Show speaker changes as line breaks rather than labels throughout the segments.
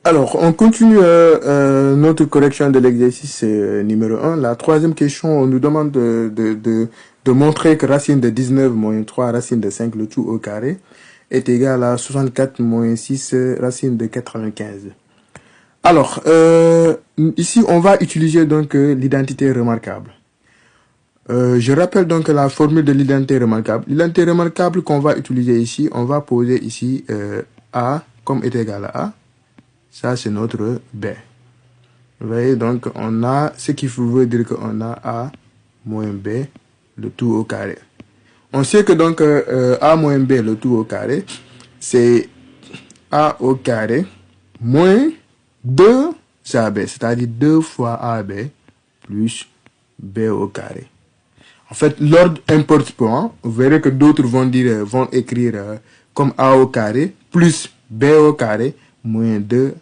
Alors, on continue notre correction de l'exercice numéro 1. La troisième question, on nous demande de montrer que racine de 19 moins 3 racine de 5, le tout au carré, est égal à 64 moins 6 racine de 95. Alors, ici, on va utiliser donc l'identité remarquable. Je rappelle donc la formule de l'identité remarquable. L'identité remarquable qu'on va utiliser ici, on va poser ici A comme est égal à A. Ça, c'est notre B. Vous voyez, donc, on a ce qui veut dire qu'on a A moins B, le tout au carré. On sait que donc A moins B, le tout au carré, c'est A au carré moins 2 AB, c'est-à-dire 2 fois AB plus B au carré. En fait, l'ordre importe peu. Hein? Vous verrez que d'autres vont écrire comme A au carré plus B au carré moins 2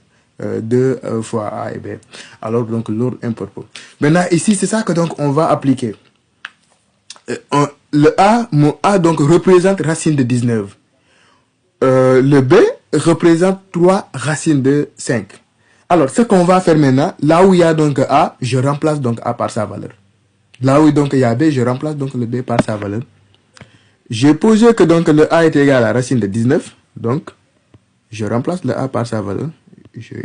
fois A et B. Alors, donc, l'ordre importe peu. Maintenant, ici, c'est ça que donc on va appliquer. Mon A donc représente racine de 19. Le B représente 3 racines de 5. Alors, ce qu'on va faire maintenant, là où il y a donc A, je remplace donc A par sa valeur. Là où donc il y a B, je remplace donc le B par sa valeur. J'ai posé que donc le A est égal à racine de 19. Donc, je remplace le A par sa valeur.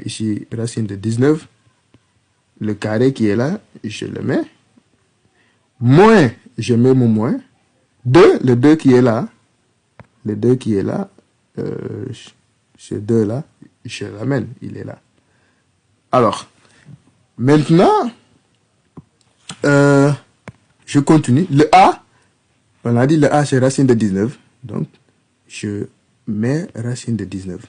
Ici, racine de 19. Le carré qui est là, je le mets. Moins, je mets mon moins. 2, le 2 qui est là. Le 2 qui est là. Ce 2 là, je l'amène. Il est là. Alors, maintenant, je continue. Le A, on a dit le A c'est racine de 19. Donc, je mets racine de 19.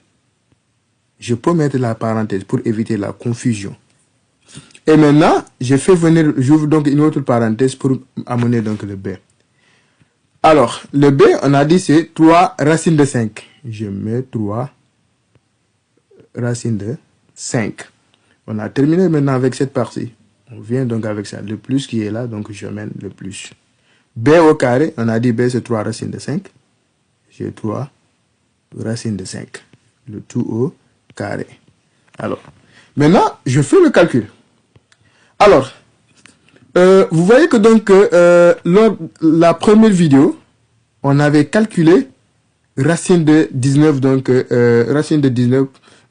Je peux mettre la parenthèse pour éviter la confusion. Et maintenant, j'ouvre donc une autre parenthèse pour amener donc le B. Alors, le B, on a dit c'est 3 racine de 5. Je mets 3 racine de 5. On a terminé maintenant avec cette partie. On vient donc avec ça. Le plus qui est là, donc je mène le plus. B au carré, on a dit B c'est 3 racine de 5. J'ai 3 racine de 5. Le tout au carré. Alors, maintenant, je fais le calcul. Alors, vous voyez que donc, lors de la première vidéo, on avait calculé racine de 19, donc, racine de 19,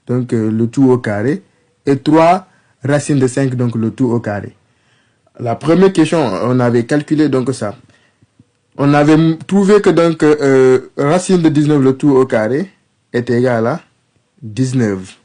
donc le tout au carré, et 3 racine de 5, donc le tout au carré. La première question, on avait calculé donc ça. On avait trouvé que donc racine de 19, le tout au carré, est égal à 19.